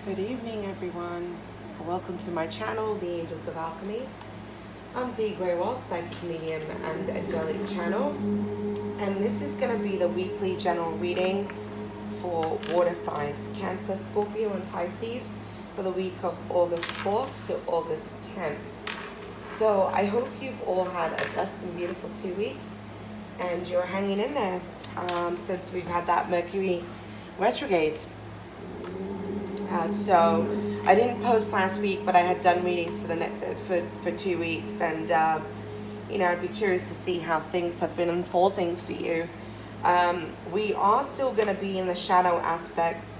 Good evening, everyone. Welcome to my channel, the Angels of Alchemy. I'm Dee Grewal, Psychic Medium and Angelic Channel. And this is going to be the weekly general reading for water signs, Cancer, Scorpio, and Pisces for the week of August 4th to August 10th. So I hope you've all had a blessed and beautiful 2 weeks and you're hanging in there since we've had that Mercury retrograde. So I didn't post last week, but I had done readings for 2 weeks, and you know, I'd be curious to see how things have been unfolding for you. We are still going to be in the shadow aspects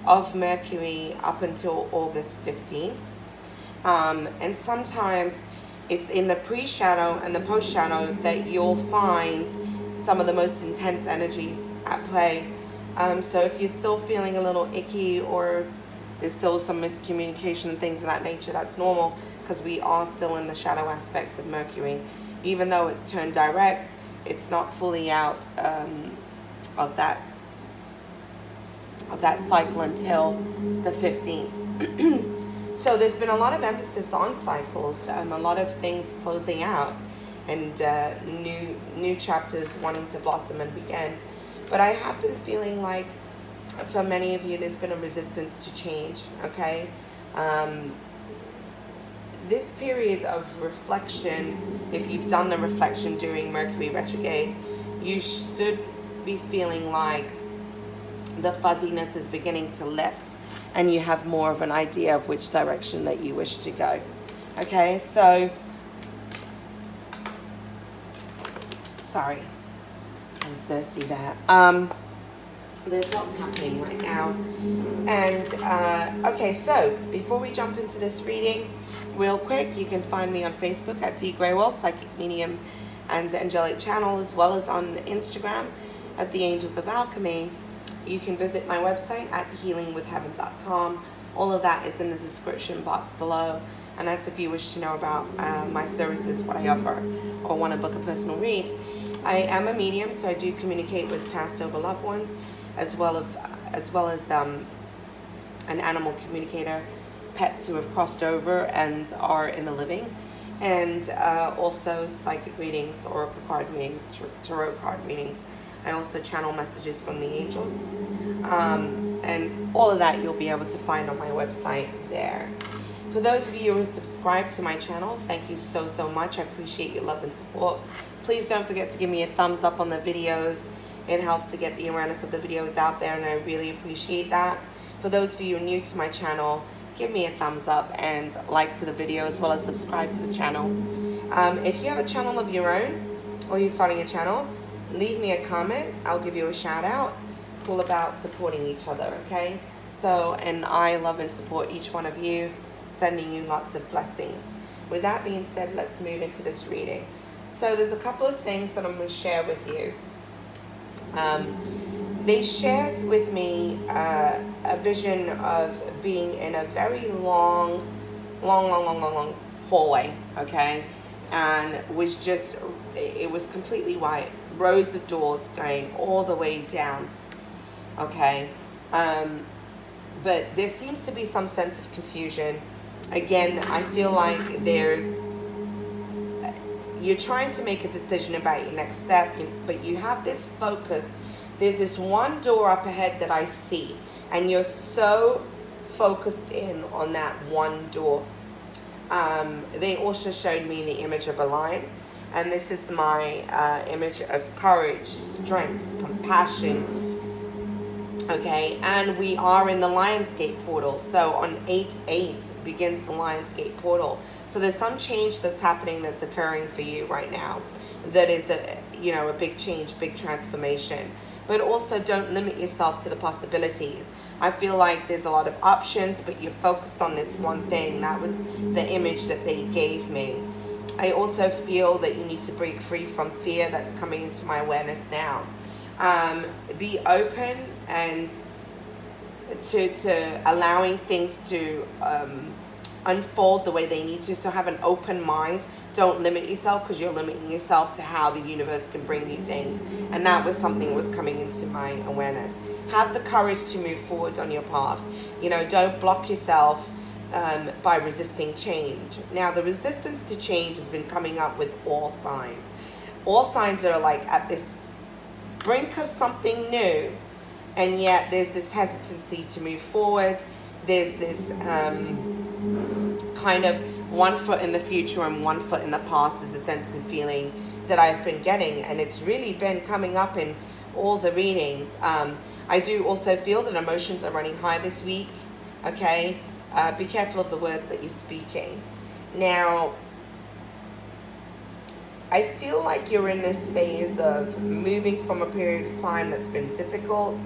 of Mercury up until August 15th, and sometimes it's in the pre-shadow and the post-shadow that you'll find some of the most intense energies at play. So if you're still feeling a little icky, or there's still some miscommunication and things of that nature, that's normal, because we are still in the shadow aspect of Mercury. Even though it's turned direct, it's not fully out of that cycle until the 15th. So there's been a lot of emphasis on cycles, a lot of things closing out, and new chapters wanting to blossom and begin. But I have been feeling like, for many of you, there's been a resistance to change, okay? This period of reflection, if you've done the reflection during Mercury retrograde, you should be feeling like the fuzziness is beginning to lift and you have more of an idea of which direction that you wish to go, okay? So, sorry, I was thirsty there. There's lots happening right now. And okay, so before we jump into this reading, real quick, you can find me on Facebook at Dee Grewal, Psychic Medium and Angelic Channel, as well as on Instagram at the Angels of Alchemy. You can visit my website at healingwithheaven.com. All of that is in the description box below, and that's if you wish to know about my services, what I offer, or want to book a personal read. I am a medium, so I do communicate with past over loved ones, as well as an animal communicator, pets who have crossed over and are in the living, and also psychic readings, oracle card readings, tarot card readings. I also channel messages from the angels, and all of that you'll be able to find on my website there. For those of you who are subscribed to my channel, thank you so much. I appreciate your love and support. Please don't forget to give me a thumbs up on the videos. It helps to get the awareness of the videos out there, and I really appreciate that. For those of you new to my channel, give me a thumbs up and like to the video, as well as subscribe to the channel. If you have a channel of your own, or you're starting a channel, leave me a comment. I'll give you a shout out. It's all about supporting each other, okay? So, and I love and support each one of you, sending you lots of blessings. With that being said, let's move into this reading. So there's a couple of things that I'm going to share with you. They shared with me a vision of being in a very long hallway, okay? And was just, it was completely white, rows of doors going all the way down, okay? But there seems to be some sense of confusion. Again, I feel like you're trying to make a decision about your next step, but you have this focus. There's this one door up ahead that I see, and you're so focused in on that one door. They also showed me the image of a lion, and this is my image of courage, strength, compassion, okay? And we are in the Lionsgate portal, so on 8/8 begins the Lionsgate portal. So there's some change that's happening, that's occurring for you right now, that is a big change, big transformation. But also don't limit yourself to the possibilities. I feel like there's a lot of options, but you're focused on this one thing. That was the image that they gave me. I also feel that you need to break free from fear that's coming into my awareness now. Be open and to allowing things to unfold the way they need to. So have an open mind don't limit yourself, because you're limiting yourself to how the universe can bring you things. And that was something that was coming into my awareness. Have the courage to move forward on your path. You know, don't block yourself by resisting change. Now, the resistance to change has been coming up with all signs. All signs are like at this brink of something new, and yet there's this hesitancy to move forward. There's this kind of one foot in the future and one foot in the past is the sense and feeling that I've been getting, and it's really been coming up in all the readings. I do also feel that emotions are running high this week, okay? Be careful of the words that you're speaking. Now, I feel like you're in this phase of moving from a period of time that's been difficult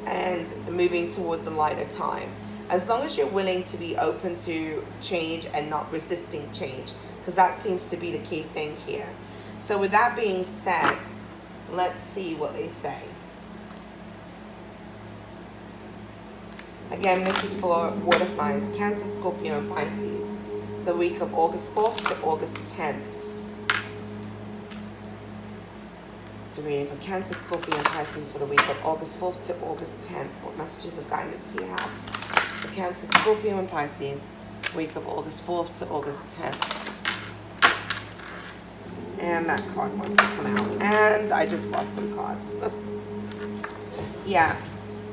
and moving towards a lighter time. As long as you're willing to be open to change and not resisting change, because that seems to be the key thing here. So with that being said, let's see what they say. Again, this is for water signs, Cancer, Scorpio, and Pisces, the week of August 4th to August 10th. So reading for Cancer, Scorpio, and Pisces for the week of August 4th to August 10th. What messages of guidance do you have for Cancer, Scorpio, and Pisces, week of August 4th to August 10th? And that card wants to come out. And I just lost some cards. Yeah,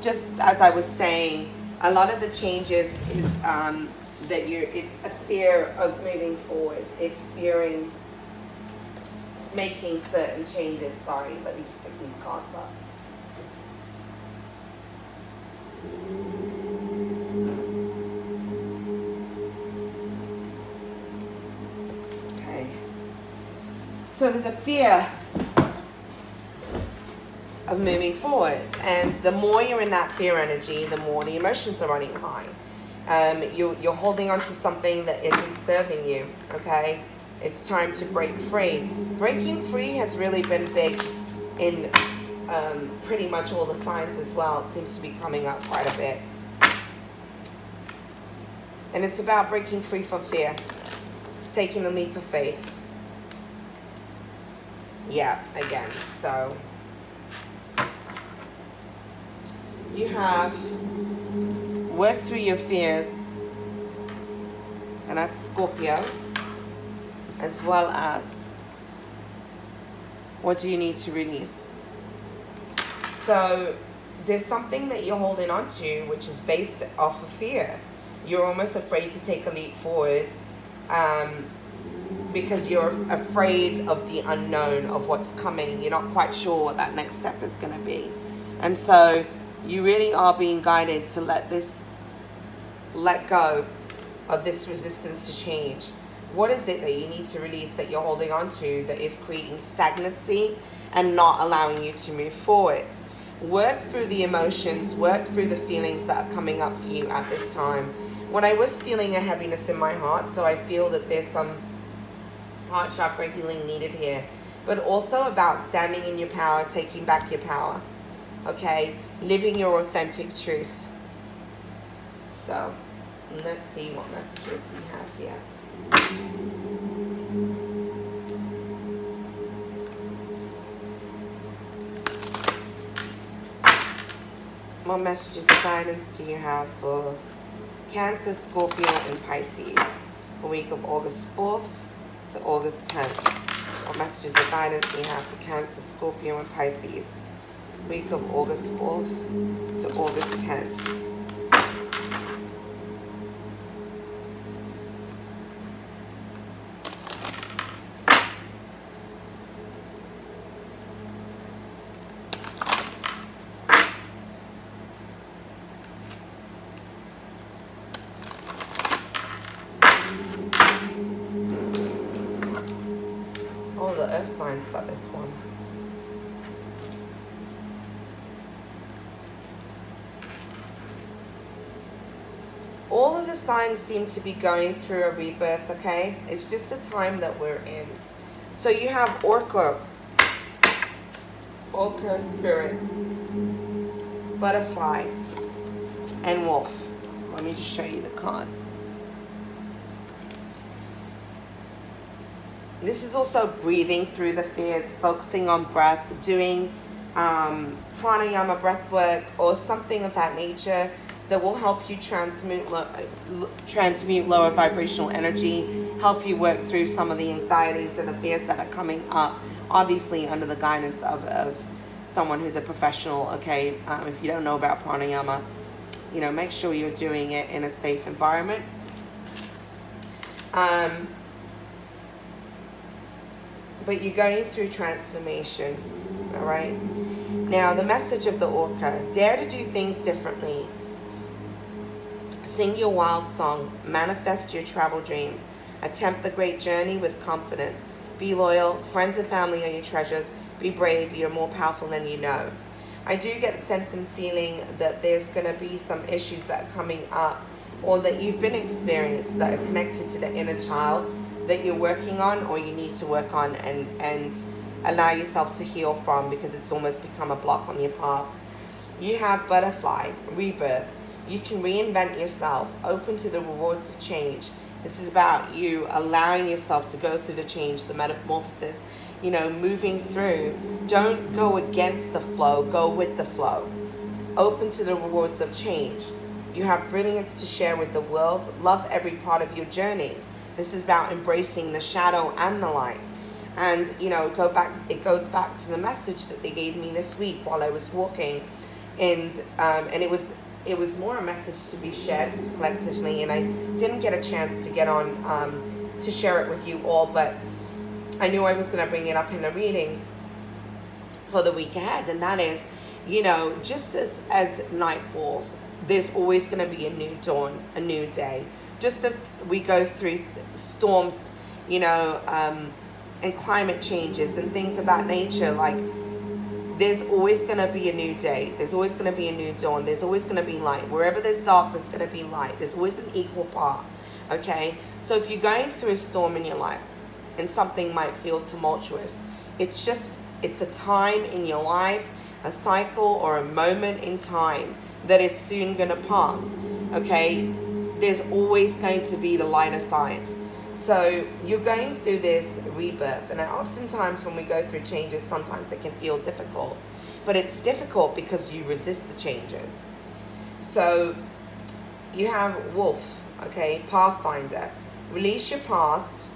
just as I was saying, a lot of the changes is that it's a fear of moving forward. It's fearing making certain changes. Sorry, let me just pick these cards up. Okay. So there's a fear of moving forward, and the more you're in that fear energy, the more the emotions are running high. You're holding on to something that isn't serving you, okay? It's time to break free. Breaking free has really been big in pretty much all the signs as well. It seems to be coming up quite a bit. And it's about breaking free from fear, taking a leap of faith. Yeah, again, so you have worked through your fears, and that's Scorpio, as well as what do you need to release. So there's something that you're holding on to which is based off of fear. You're almost afraid to take a leap forward because you're afraid of the unknown, of what's coming. You're not quite sure what that next step is going to be. And so you really are being guided to let go of this resistance to change. What is it that you need to release that you're holding on to that is creating stagnancy and not allowing you to move forward? Work through the emotions, work through the feelings that are coming up for you at this time. When I was feeling a heaviness in my heart, so I feel that there's some heart chakra healing needed here, but also about standing in your power, taking back your power, okay? Living your authentic truth. So let's see what messages we have here. What messages of guidance do you have for Cancer, Scorpio, and Pisces, the week of August 4th to August 10th? What messages of guidance do you have for Cancer, Scorpio, and Pisces, week of August 4th to August 10th? All the earth signs got this one. All of the signs seem to be going through a rebirth, okay? It's just the time that we're in. So you have Orca spirit, butterfly, and wolf. So let me just show you the cards. This is also breathing through the fears, focusing on breath, doing pranayama, breath work, or something of that nature that will help you transmute lower vibrational energy, help you work through some of the anxieties and the fears that are coming up, obviously under the guidance of someone who's a professional, okay? If you don't know about pranayama, you know, make sure you're doing it in a safe environment. But you're going through transformation, all right? Now, the message of the orca: dare to do things differently. Sing your wild song. Manifest your travel dreams. Attempt the great journey with confidence. Be loyal. Friends and family are your treasures. Be brave. You're more powerful than you know. I do get the sense and feeling that there's going to be some issues that are coming up, or that you've been experienced, that are connected to the inner child that you're working on, or you need to work on and allow yourself to heal from, because it's almost become a block on your path. You have butterfly, rebirth. You can reinvent yourself, open to the rewards of change. This is about you allowing yourself to go through the change, the metamorphosis, you know, moving through. Don't go against the flow, go with the flow. Open to the rewards of change. You have brilliance to share with the world. Love every part of your journey. This is about embracing the shadow and the light. And, you know, it goes back to the message that they gave me this week while I was walking. And it was more a message to be shared collectively. And I didn't get a chance to get on to share it with you all. But I knew I was going to bring it up in the readings for the week ahead. And that is, you know, just as night falls, there's always going to be a new dawn, a new day. Just as we go through storms, you know, and climate changes and things of that nature, like, there's always going to be a new day. There's always going to be a new dawn. There's always going to be light. Wherever there's dark, there's going to be light. There's always an equal part, okay? So if you're going through a storm in your life and something might feel tumultuous, it's a time in your life, a cycle or a moment in time that is soon going to pass, okay? There's always going to be the lighter side. So you're going through this rebirth, and oftentimes when we go through changes, sometimes it can feel difficult, but it's difficult because you resist the changes. So you have wolf, okay, pathfinder. Release your past.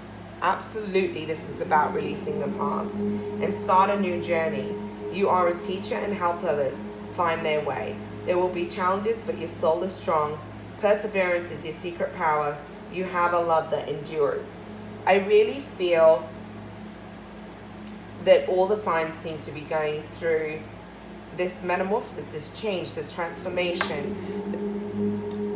Absolutely, this is about releasing the past and start a new journey. You are a teacher and help others find their way. There will be challenges, but your soul is strong. Perseverance is your secret power. You have a love that endures. I really feel that all the signs seem to be going through this metamorphosis, this change, this transformation.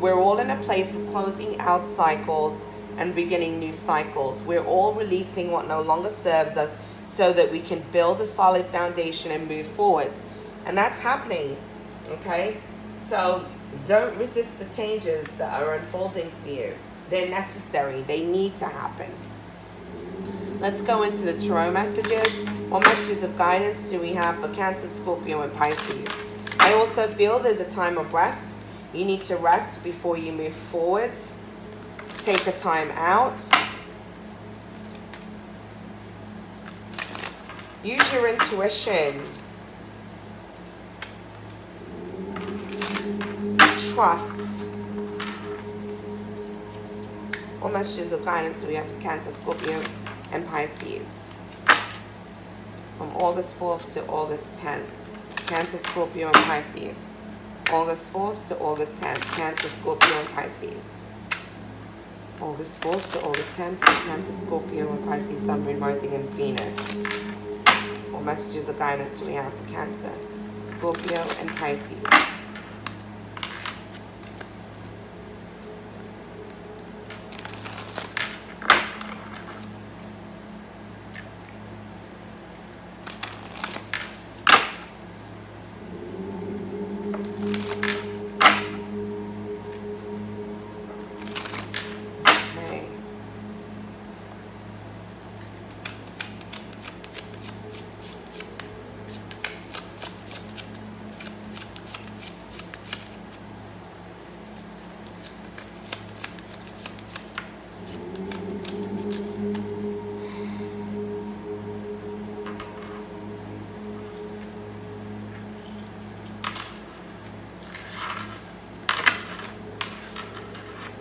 We're all in a place of closing out cycles and beginning new cycles. We're all releasing what no longer serves us so that we can build a solid foundation and move forward. And that's happening, okay? So don't resist the changes that are unfolding for you. They're necessary. They need to happen. Let's go into the tarot messages. What messages of guidance do we have for Cancer, Scorpio, and Pisces? I also feel there's a time of rest. You need to rest before you move forward. Take a time out. Use your intuition. Trust. What messages of guidance do we have for Cancer, Scorpio, and Pisces? From August 4th to August 10th. Cancer, Scorpio, and Pisces. August 4th to August 10th. Cancer, Scorpio, and Pisces. August 4th to August 10th. Cancer, Scorpio, and Pisces, Sun, Moon, Rising, and Venus. What messages of guidance do we have for Cancer, Scorpio, and Pisces?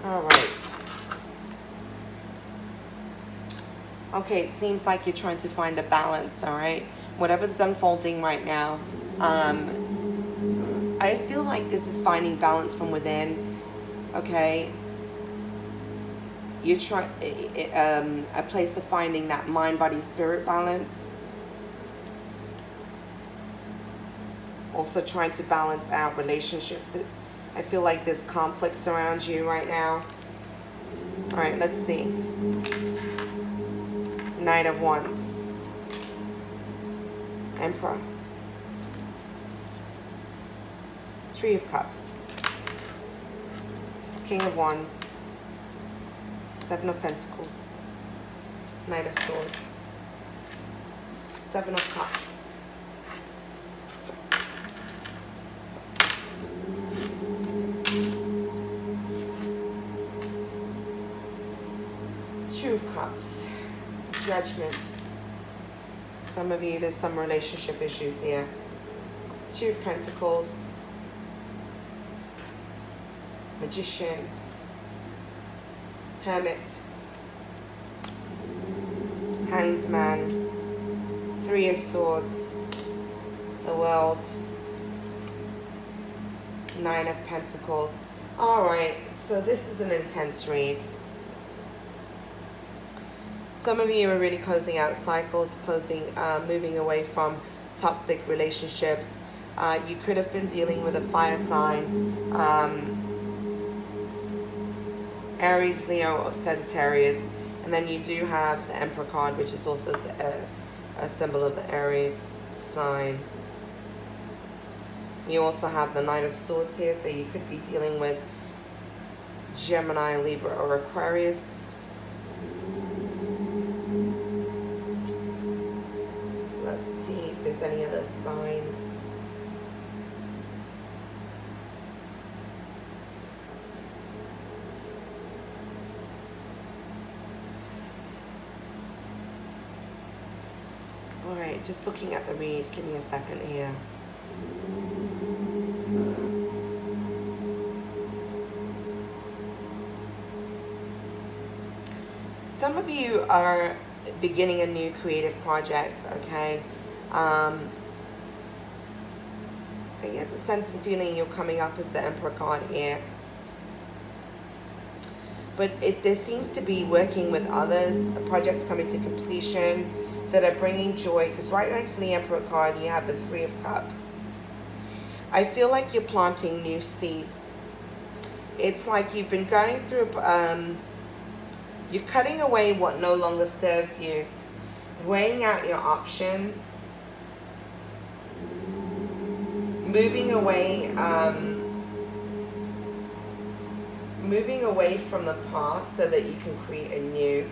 All right. Okay, it seems like you're trying to find a balance, all right? Whatever's unfolding right now, I feel like this is finding balance from within, okay? You're trying a place of finding that mind, body, spirit balance. Also trying to balance out relationships. I feel like there's conflicts around you right now. All right, let's see. Knight of Wands. Emperor. Three of Cups. King of Wands. Seven of Pentacles. Knight of Swords. Seven of Cups. Two of Cups. Judgment. Some of you, there's some relationship issues here. Two of Pentacles. Magician. Hermit. Hanged Man. Three of Swords. The World. Nine of Pentacles. Alright, so this is an intense read. Some of you are really closing out cycles, moving away from toxic relationships. You could have been dealing with a fire sign, Aries, Leo, or Sagittarius. And then you do have the Emperor card, which is also a symbol of the Aries sign. You also have the Knight of Swords here, so you could be dealing with Gemini, Libra, or Aquarius. There's any other signs. All right, just looking at the read. Give me a second here. Some of you are beginning a new creative project, okay? I get the sense and feeling you're coming up as the Emperor card here. But there seems to be working with others, projects coming to completion that are bringing joy. Because right next to the Emperor card, you have the Three of Cups. I feel like you're planting new seeds. It's like you've been going through, you're cutting away what no longer serves you, weighing out your options, moving away from the past so that you can create a new.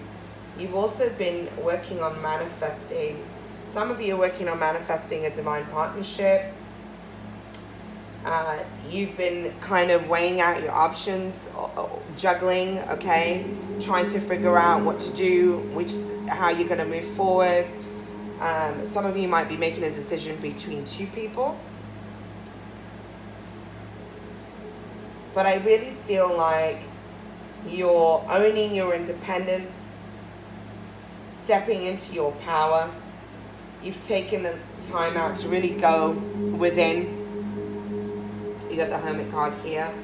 You've also been working on manifesting. Some of you are working on manifesting a divine partnership. You've been kind of weighing out your options, juggling, okay, trying to figure out what to do, how you're going to move forward. Some of you might be making a decision between two people. But I really feel like you're owning your independence, stepping into your power. You've taken the time out to really go within. You got the Hermit card here.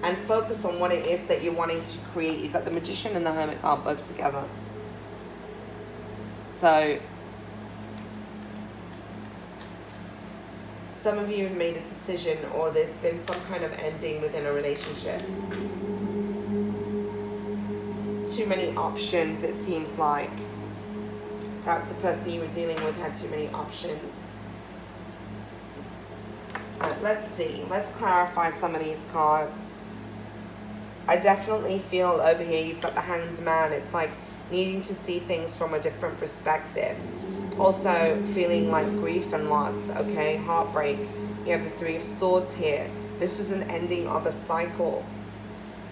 And focus on what it is that you're wanting to create. You've got the Magician and the Hermit card both together. So some of you have made a decision, or there's been some kind of ending within a relationship. Too many options, it seems like. Perhaps the person you were dealing with had too many options. Let's see. Let's clarify some of these cards. I definitely feel over here you've got the Hanged Man. It's like needing to see things from a different perspective. Also feeling like grief and loss, okay? Heartbreak. You have the Three of Swords here. This was an ending of a cycle,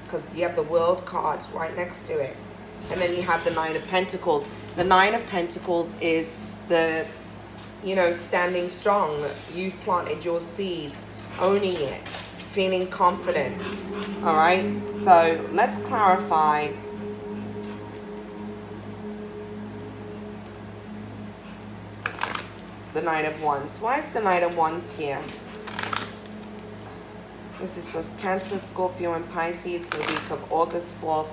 because you have the World card right next to it. And then you have the Nine of Pentacles. The Nine of Pentacles is the, you know, standing strong. You've planted your seeds, owning it, feeling confident. All right, so let's clarify. The Knight of Wands. Why is the Knight of Wands here? This is for Cancer, Scorpio, and Pisces for the week of August 4th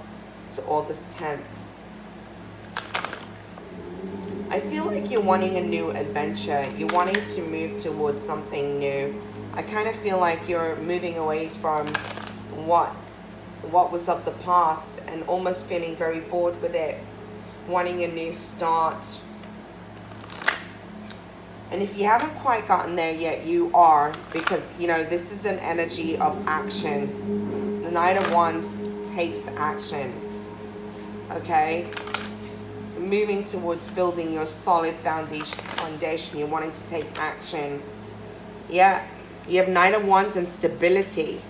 to August 10th. I feel like you're wanting a new adventure. You're wanting to move towards something new. I kind of feel like you're moving away from what was of the past and almost feeling very bored with it. Wanting a new start. And if you haven't quite gotten there yet, you are, because, you know, this is an energy of action. The Knight of Wands takes action, okay? Moving towards building your solid foundation. You're wanting to take action. Yeah, you have Knight of Wands and stability.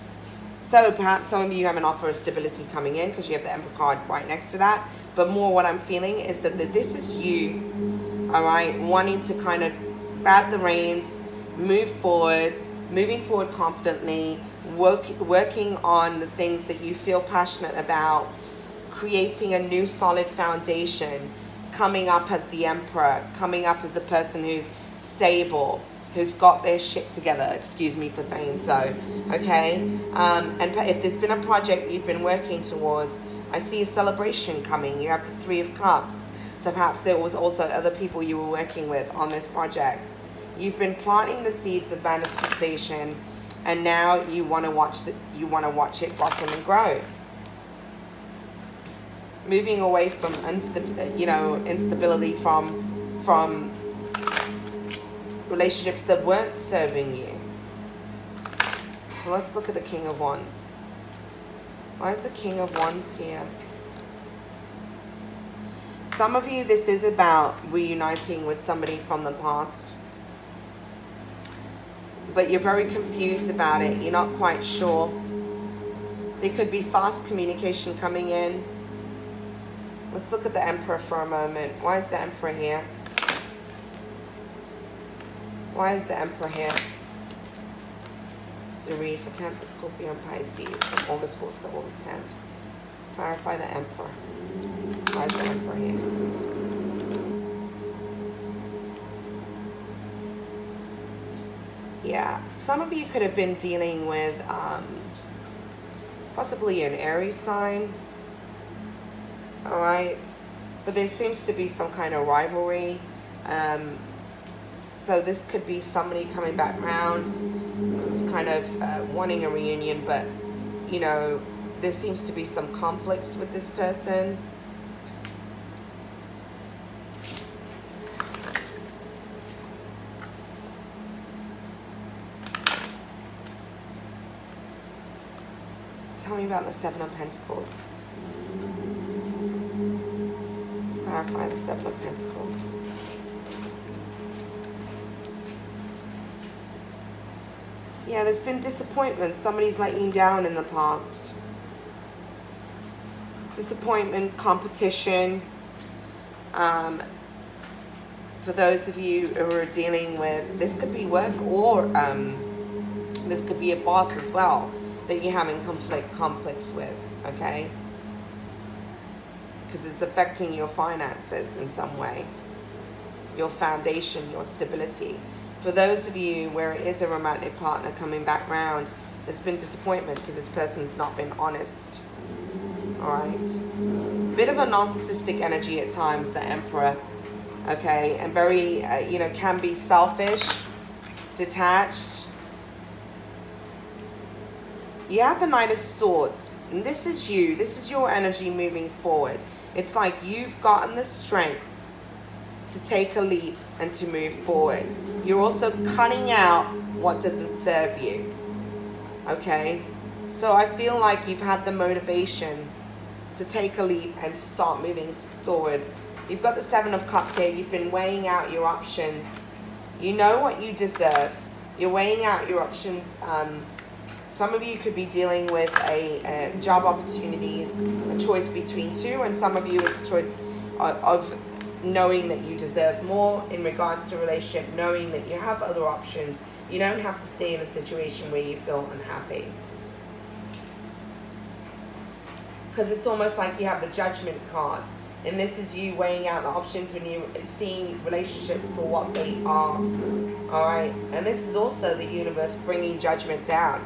So perhaps some of you have an offer of stability coming in because you have the Emperor card right next to that. But more what I'm feeling is that this is you, all right, wanting to kind of grab the reins, move forward, moving forward confidently, working on the things that you feel passionate about, creating a new solid foundation, coming up as the Emperor, coming up as a person who's stable, who's got their shit together, excuse me for saying so, okay? And if there's been a project you've been working towards, I see a celebration coming. You have the Three of Cups. So perhaps there was also other people you were working with on this project. You've been planting the seeds of manifestation, and now you want to watch it blossom and grow. Moving away from instability from relationships that weren't serving you. So let's look at the King of Wands. Why is the King of Wands here? Some of you, this is about reuniting with somebody from the past. But you're very confused about it. You're not quite sure. There could be fast communication coming in. Let's look at the Emperor for a moment. Why is the Emperor here? Why is the Emperor here? So read for Cancer, Scorpio, and Pisces from August 4th to August 10th. Let's clarify the Emperor. Why is the Emperor here? Yeah, some of you could have been dealing with possibly an Aries sign. All right, but there seems to be some kind of rivalry. So this could be somebody coming back round. It's kind of wanting a reunion, but you know, there seems to be some conflicts with this person. Tell me about the Seven of Pentacles. Let's clarify the Seven of Pentacles. Yeah, there's been disappointment. Somebody's let you down in the past. Disappointment, competition. For those of you who are dealing with, this could be work, or this could be a boss as well that you're having conflicts with, okay? Because it's affecting your finances in some way, your foundation, your stability. For those of you where it is a romantic partner coming back round, there's been disappointment because this person's not been honest. All right, bit of a narcissistic energy at times, the Emperor, okay, and very, you know, can be selfish, detached. You have the Knight of Swords, and this is you. This is your energy moving forward. It's like you've gotten the strength to take a leap and to move forward. You're also cutting out what doesn't serve you, okay? So I feel like you've had the motivation to take a leap and to start moving forward. You've got the Seven of Cups here. You've been weighing out your options. You know what you deserve. You're weighing out your options. Some of you could be dealing with a job opportunity, a choice between two, and some of you it's a choice of knowing that you deserve more in regards to relationship, knowing that you have other options, You don't have to stay in a situation where you feel unhappy. Because it's almost like you have the judgment card. And this is you weighing out the options when you're seeing relationships for what they are. Alright? And this is also the universe bringing judgment down.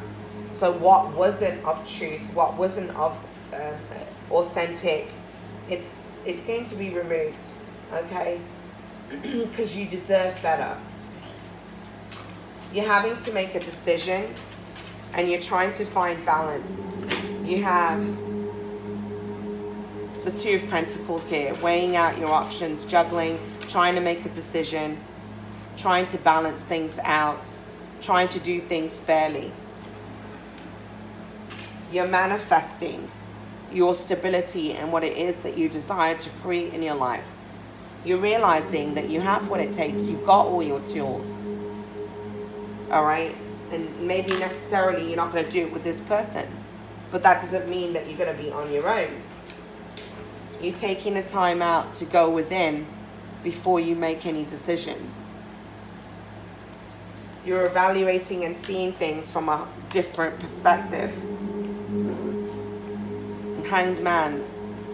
So what wasn't of truth, what wasn't of authentic, it's going to be removed. Okay? Because you deserve better. You're having to make a decision and you're trying to find balance. You have the Two of Pentacles here, weighing out your options, juggling, trying to make a decision, trying to balance things out, trying to do things fairly. You're manifesting your stability and what it is that you desire to create in your life. You're realizing that you have what it takes. You've got all your tools. All right? And maybe necessarily you're not going to do it with this person. But that doesn't mean that you're going to be on your own. You're taking the time out to go within before you make any decisions. You're evaluating and seeing things from a different perspective. Hanged Man,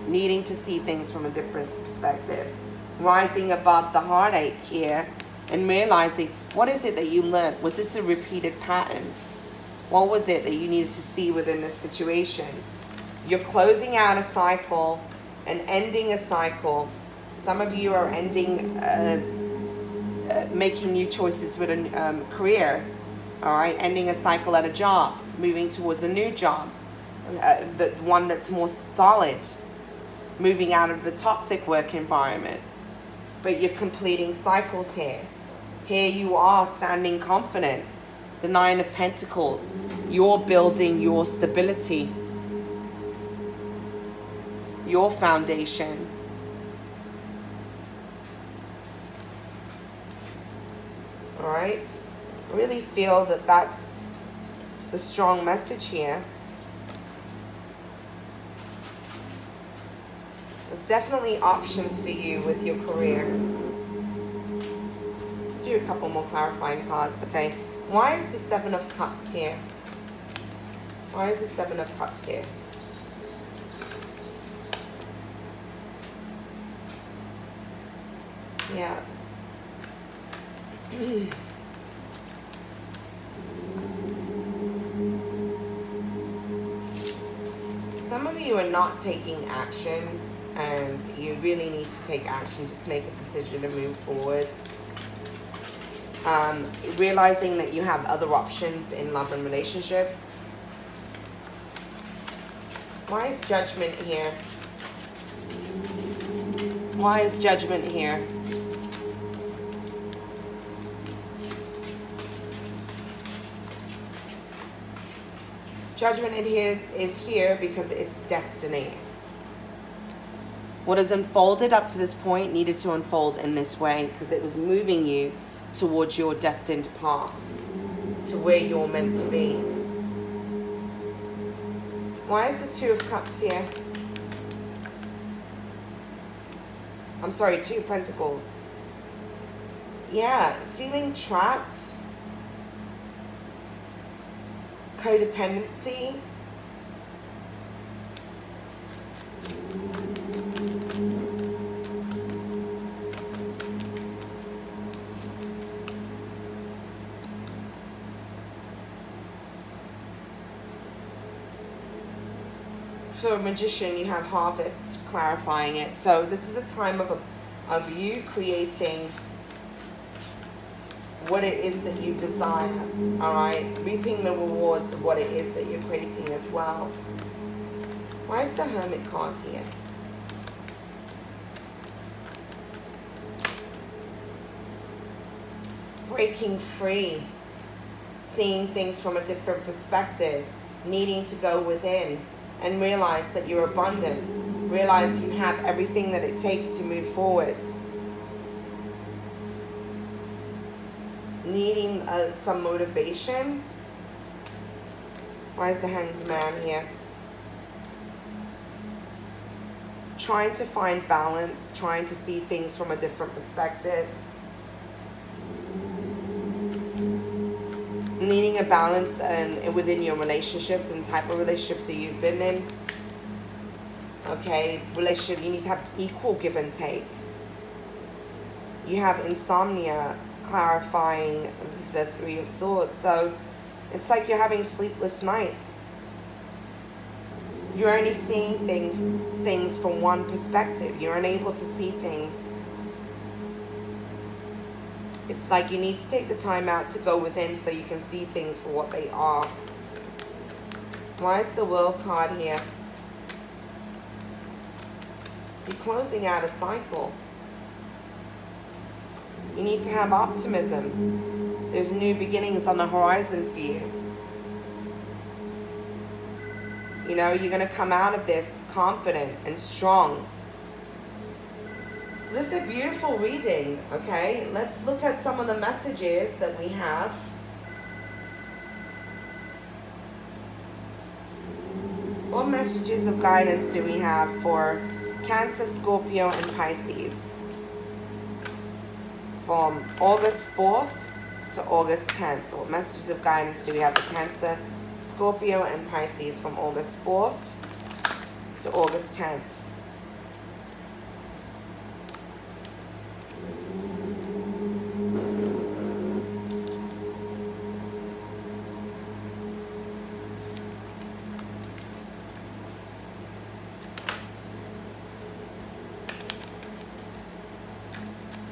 needing to see things from a different perspective. Rising above the heartache here and realizing, what is it that you learned? Was this a repeated pattern? What was it that you needed to see within this situation? You're closing out a cycle and ending a cycle. Some of you are ending, making new choices with a career, all right? Ending a cycle at a job, moving towards a new job, the one that's more solid, moving out of the toxic work environment. But you're completing cycles here. Here you are standing confident. The Nine of Pentacles. You're building your stability, your foundation. All right? Really feel that that's the strong message here. There's definitely options for you with your career. Let's do a couple more clarifying cards, okay? Why is the Seven of Cups here? Why is the Seven of Cups here? Yeah. Some of you are not taking action, and you really need to take action. Just make a decision to move forward. Realizing that you have other options in love and relationships. Why is Judgment here? Why is Judgment here? Judgment is here because it's destiny. What has unfolded up to this point needed to unfold in this way because it was moving you towards your destined path, to where you're meant to be. Why is the Two of Cups here? I'm sorry, Two of Pentacles. Yeah, feeling trapped. Codependency. For a Magician, you have Harvest, clarifying it. So this is a time of you creating what it is that you desire, all right? Reaping the rewards of what it is that you're creating as well. Why is the Hermit card here? Breaking free, seeing things from a different perspective, needing to go within and realize that you're abundant, realize you have everything that it takes to move forward. Needing some motivation. Why is the Hanged Man here? Trying to find balance, trying to see things from a different perspective. needing a balance and within your relationships and type of relationships that you've been in. Okay, relationship, you need to have equal give and take. You have insomnia, clarifying the Three of Swords. So it's like you're having sleepless nights. You're only seeing things from one perspective. You're unable to see things. It's like you need to take the time out to go within so you can see things for what they are. Why is the World card here? You're closing out a cycle. You need to have optimism. There's new beginnings on the horizon for you. You know, you're going to come out of this confident and strong. So this is a beautiful reading, okay? Let's look at some of the messages that we have. What messages of guidance do we have for Cancer, Scorpio, and Pisces? From August 4th to August 10th. What messages of guidance do we have for Cancer, Scorpio, and Pisces from August 4th to August 10th?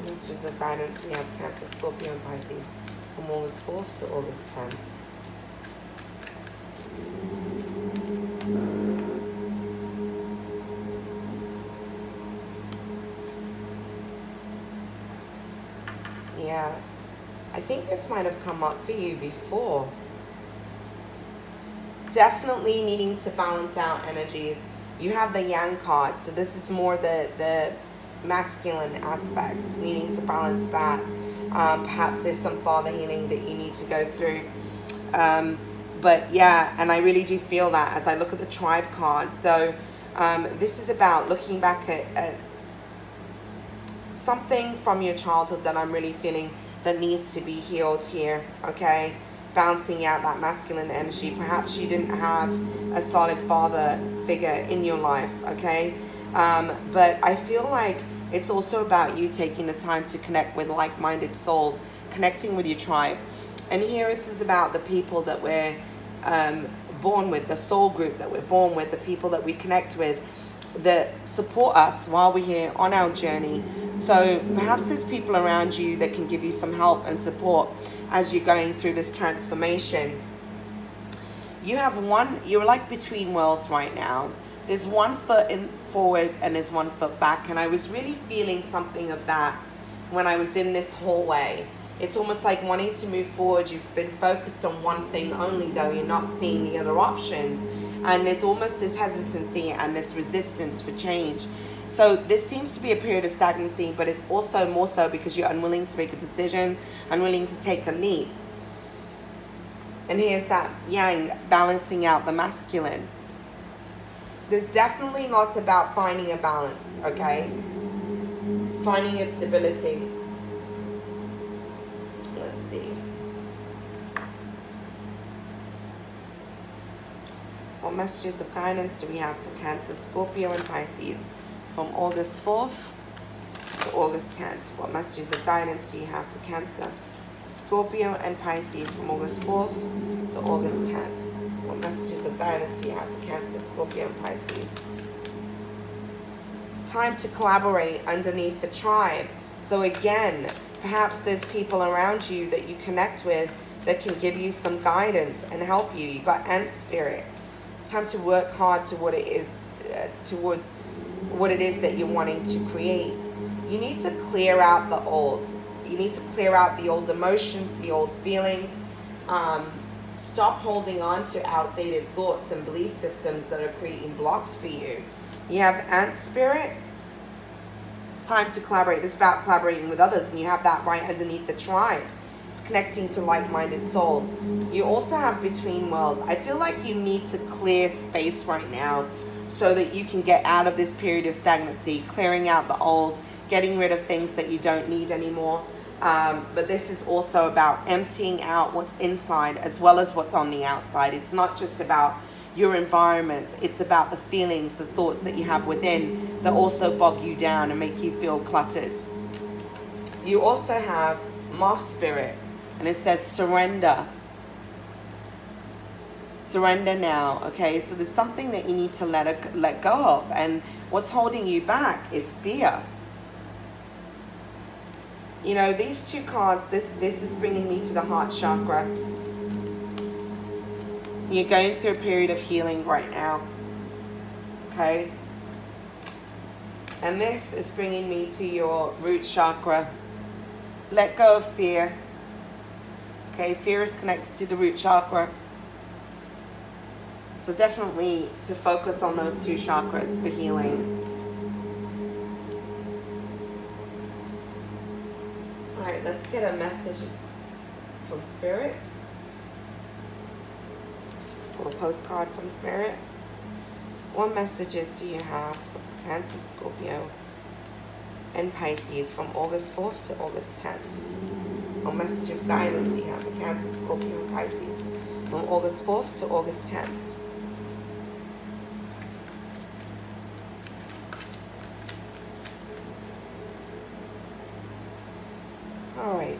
Messages of guidance we have Cancer, Scorpio, and Pisces from August 4th to August 10th. Yeah, I think this might have come up for you before. Definitely needing to balance out energies. You have the Yang card, so this is more the masculine aspect, needing to balance that. Perhaps there's some father healing that you need to go through. But yeah, and I really do feel that as I look at the Tribe card. So this is about looking back at something from your childhood that I'm really feeling that needs to be healed here, okay? Balancing out that masculine energy. Perhaps you didn't have a solid father figure in your life, okay? But I feel like it's also about you taking the time to connect with like-minded souls, connecting with your tribe. And here this is about the people that we're born with, the soul group that we're born with, the people that we connect with, that support us while we're here on our journey. So perhaps there's people around you that can give you some help and support as you're going through this transformation. You have you're like between worlds right now. There's one foot in forward and there's one foot back, and I was really feeling something of that when I was in this hallway. It's almost like wanting to move forward. You've been focused on one thing only, though you're not seeing the other options, and there's almost this hesitancy and this resistance for change. So this seems to be a period of stagnancy, but it's also more so because you're unwilling to make a decision, unwilling to take a leap. And here's that Yang balancing out the masculine. There's definitely not about finding a balance, okay? Finding a stability. Let's see. What messages of guidance do we have for Cancer, Scorpio, and Pisces from August 4th to August 10th? What messages of guidance do you have for Cancer, Scorpio, and Pisces from August 4th to August 10th? What messages of guidance do you have for Cancer, Scorpio, and Pisces? Time to collaborate underneath the tribe. So again, perhaps there's people around you that you connect with that can give you some guidance and help you. You got Ant Spirit. It's time to work hard to what it is, towards what it is that you're wanting to create. You need to clear out the old. You need to clear out the old emotions, the old feelings. Stop holding on to outdated thoughts and belief systems that are creating blocks for you. You have Ant Spirit. Time to collaborate. This is about collaborating with others, and you have that right underneath the tribe. It's connecting to like-minded souls. You also have Between Worlds. I feel like you need to clear space right now so that you can get out of this period of stagnancy, clearing out the old, getting rid of things that you don't need anymore. But this is also about emptying out what's inside as well as what's on the outside. It's not just about your environment. It's about the feelings, the thoughts that you have within that also bog you down and make you feel cluttered. You also have Moth Spirit, and it says surrender. Surrender now, okay? So there's something that you need to let go of, and what's holding you back is fear. You know, these two cards, this is bringing me to the heart chakra. You're going through a period of healing right now, okay? And this is bringing me to your root chakra. Let go of fear, okay? Fear is connected to the root chakra. So definitely to focus on those two chakras for healing. All right, let's get a message from Spirit. Or a postcard from Spirit. What messages do you have for Cancer, Scorpio, and Pisces from August 4th to August 10th? What message of guidance do you have for Cancer, Scorpio, and Pisces from August 4th to August 10th? All right.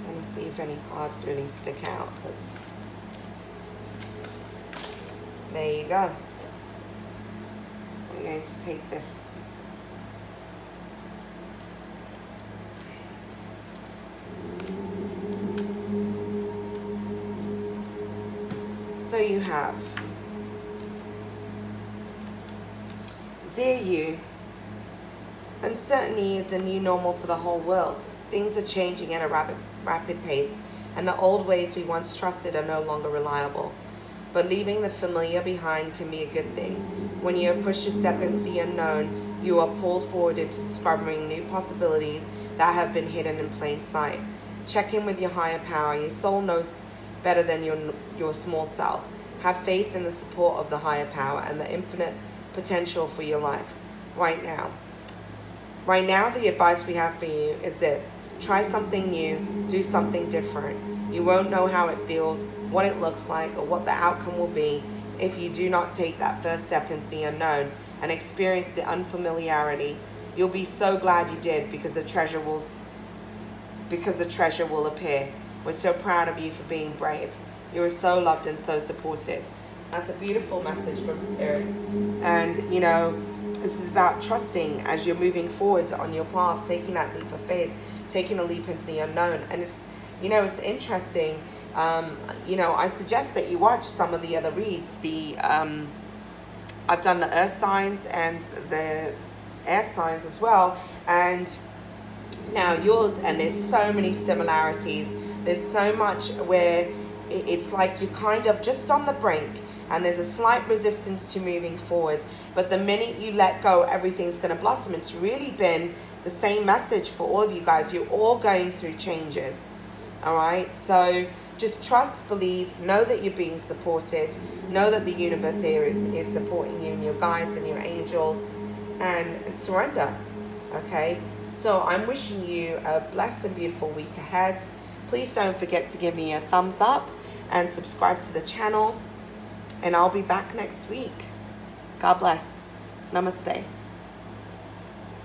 Let me see if any cards really stick out. There you go. We're going to take this. So you have, dear you, uncertainty is the new normal for the whole world. Things are changing at a rapid pace, and the old ways we once trusted are no longer reliable. But leaving the familiar behind can be a good thing. When you are pushed to step into the unknown, you are pulled forward into discovering new possibilities that have been hidden in plain sight. Check in with your higher power. Your soul knows better than your small self. Have faith in the support of the higher power and the infinite potential for your life right now. Right now, the advice we have for you is this. Try something new, do something different. You won't know how it feels, what it looks like, or what the outcome will be if you do not take that first step into the unknown and experience the unfamiliarity. You'll be so glad you did, because the treasure will appear. We're so proud of you for being brave. You are so loved and so supported. That's a beautiful message from Spirit. And, you know, this is about trusting as you're moving forward on your path, taking that leap of faith, taking a leap into the unknown. And it's, you know, it's interesting. You know, I suggest that you watch some of the other reads. I've done the earth signs and the air signs as well. And now yours, and there's so many similarities. There's so much where it's like you're kind of just on the brink and there's a slight resistance to moving forward. But the minute you let go, everything's going to blossom. It's really been the same message for all of you guys. You're all going through changes. All right. So just trust, believe, know that you're being supported. Know that the universe here is supporting you and your guides and your angels, and surrender. Okay. So I'm wishing you a blessed and beautiful week ahead. Please don't forget to give me a thumbs up and subscribe to the channel. And I'll be back next week. God bless. Namaste.